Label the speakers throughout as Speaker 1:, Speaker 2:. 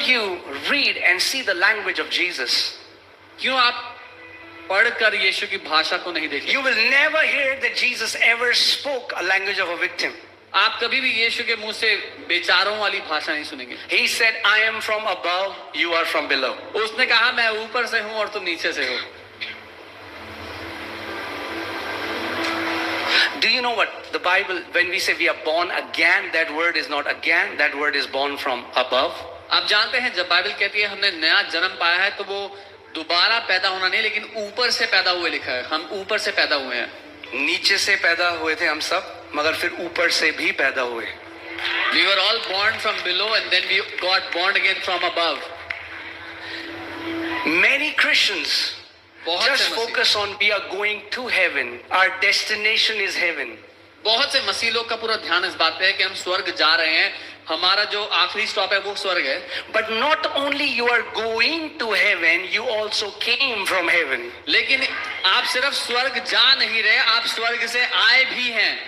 Speaker 1: you read and see the language of Jesus?
Speaker 2: क्यों आप पढ़कर यीशु की भाषा को नहीं देखते?
Speaker 1: You will never hear that Jesus ever spoke a language of a victim.
Speaker 2: आप कभी भी यीशु के मुंह से बेचारों वाली भाषा नहीं सुनेंगे.
Speaker 1: He said, I am from above, you are from below.
Speaker 2: उसने कहा मैं ऊपर से हूं और तुम नीचे से हो.
Speaker 1: Do you know what the Bible, when we say we are born again, that word is not again, that word is born from above.
Speaker 2: आप जानते हैं जब बाइबल कहती है हमने नया जन्म पाया है तो वो दोबारा पैदा होना नहीं लेकिन ऊपर से पैदा हुए लिखा है. हम ऊपर से पैदा हुए हैं.
Speaker 1: नीचे से पैदा हुए थे हम सब, मगर फिर ऊपर से भी पैदा हुए.
Speaker 2: We were all born from below and then we got born again from above.
Speaker 1: Many Christians just focus on we are going to heaven. Our destination is heaven.
Speaker 2: बहुत से मसीह लोग का पूरा ध्यान इस बात पे है कि हम स्वर्ग जा रहे हैं, हमारा जो आखिरी स्टॉप है वो स्वर्ग है.
Speaker 1: But not only you are going to heaven, you also came from heaven.
Speaker 2: लेकिन आप सिर्फ स्वर्ग जा नहीं रहे, आप स्वर्ग से आए भी हैं.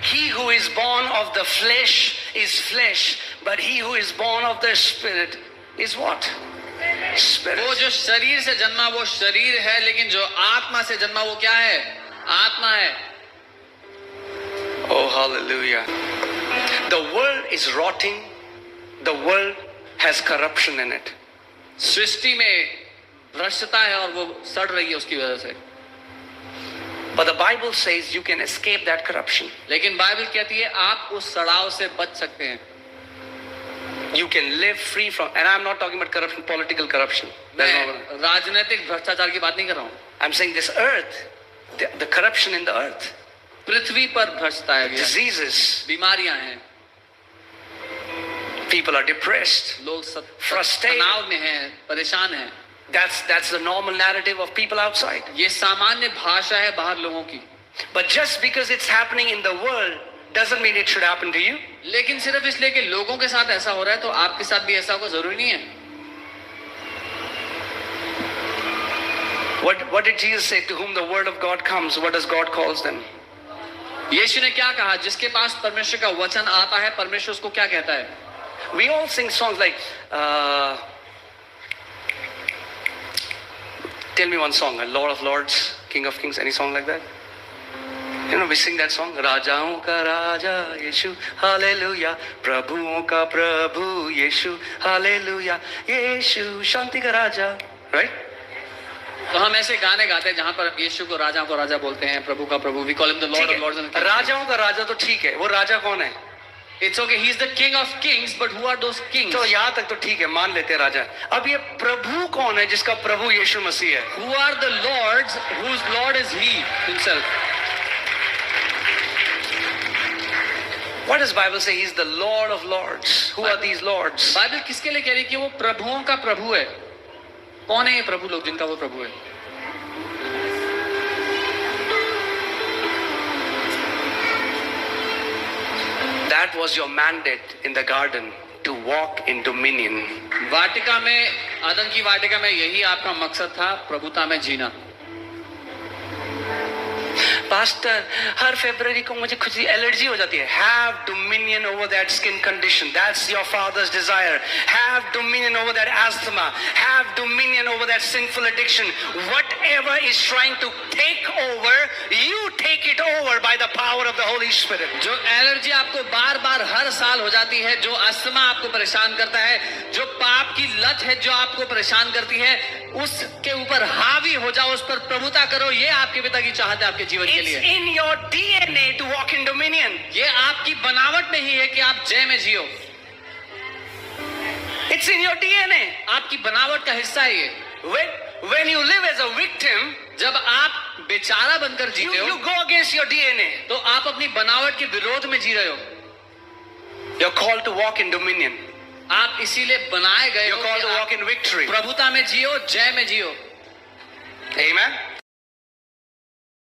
Speaker 1: He who is born of the flesh is flesh, but he who is born of the spirit is what? Spirit.
Speaker 2: वो जो शरीर से जन्मा वो शरीर है, लेकिन जो आत्मा से जन्मा वो क्या है? आत्मा है.
Speaker 1: Oh, hallelujah. The world is rotting. The world has corruption in it.
Speaker 2: सृष्टि में भ्रष्टता है और वो सड़ रही है उसकी वजह से.
Speaker 1: But the Bible says you can escape that corruption.
Speaker 2: लेकिन बाइबल कहती है आप उस सड़ाव से बच सकते हैं.
Speaker 1: You can live free from, and I'm not talking about corruption, political corruption.
Speaker 2: मैं राजनीतिक भ्रष्टाचार की बात नहीं कर रहा हूँ.
Speaker 1: I'm saying this earth, the corruption in the earth.
Speaker 2: पृथ्वी पर भ्रष्टता है.
Speaker 1: Diseases.
Speaker 2: बीमारियां हैं.
Speaker 1: People are depressed.
Speaker 2: लोग
Speaker 1: frustrated.
Speaker 2: तनाव में हैं, परेशान हैं.
Speaker 1: That's the normal narrative of people outside.
Speaker 2: ये सामान्य भाषा है बाहर लोगों की.
Speaker 1: But just because it's happening in the world doesn't mean it should happen to you.
Speaker 2: लेकिन सिर्फ इसलिए कि लोगों के साथ ऐसा हो रहा है तो आपके साथ भी ऐसा होगा जरूरी नहीं है.
Speaker 1: What did Jesus say? To whom the word of God comes, what does God calls them?
Speaker 2: यीशु ने क्या कहा? जिसके पास परमेश्वर का वचन आता है परमेश्वर उसको क्या कहता है?
Speaker 1: We all sing songs like tell me one song, Lord of Lords, King of Kings, any song like that? You know, we sing that song, राजाओं का राजा यीशु हालेलुया, प्रभुओं का प्रभु यीशु हालेलुया, यीशु शांति का राजा, right?
Speaker 2: तो हम ऐसे गाने गाते हैं जहां पर यीशु को राजा बोलते हैं, प्रभु का प्रभु. We call him the Lord of Lords.
Speaker 1: राजाओं का राजा तो ठीक है, वो राजा कौन है?
Speaker 2: It's okay, he is the King of Kings, but who are those kings?
Speaker 1: तो यहाँ तक तो ठीक है, मान लेते हैं राजा. अब ये प्रभु कौन है जिसका प्रभु यीशु मसीह है?
Speaker 2: Who are the lords whose Lord is he himself?
Speaker 1: What does Bible say? He is the Lord of Lords. Who are these lords?
Speaker 2: Bible किसके लिए कह रही है कि वो प्रभुओं का प्रभु है? कौन है ये प्रभु लोग जिनका वो प्रभु है?
Speaker 1: That was your mandate in the garden, to walk in dominion.
Speaker 2: वाटिका में, आदम की वाटिका में यही आपका मकसद था, प्रभुता में जीना.
Speaker 1: पास्टर, हर फरवरी को मुझे कुछ एलर्जी हो जाती है. Have dominion over that skin condition. That's your father's desire. Have dominion over that asthma. Have dominion over that sinful addiction. Whatever is trying to take over, you take it over by the power of the Holy Spirit.
Speaker 2: जो allergy आपको बार बार हर साल हो जाती है, जो asthma आपको परेशान करता है, जो पाप की लत है जो आपको परेशान करती है, उसके ऊपर हावी हो जाओ, उस पर प्रभुता करो. ये आपके पिता की चाहत है आपके जीवन के
Speaker 1: It's
Speaker 2: लिए.
Speaker 1: in your DNA to walk in dominion.
Speaker 2: ये आपकी बनावट में ही है कि आप जय में जियो.
Speaker 1: It's in your DNA.
Speaker 2: आपकी बनावट का हिस्सा है ये.
Speaker 1: When you live as a victim,
Speaker 2: जब आप बेचारा बनकर जीते हो,
Speaker 1: you go against your DNA.
Speaker 2: तो आप अपनी बनावट के विरोध में जी रहे हो.
Speaker 1: You're called to walk in dominion.
Speaker 2: आप इसीलिए बनाए गए हो
Speaker 1: You're called to walk in victory.
Speaker 2: प्रभुता में जियो, जय में जियो.
Speaker 1: Amen.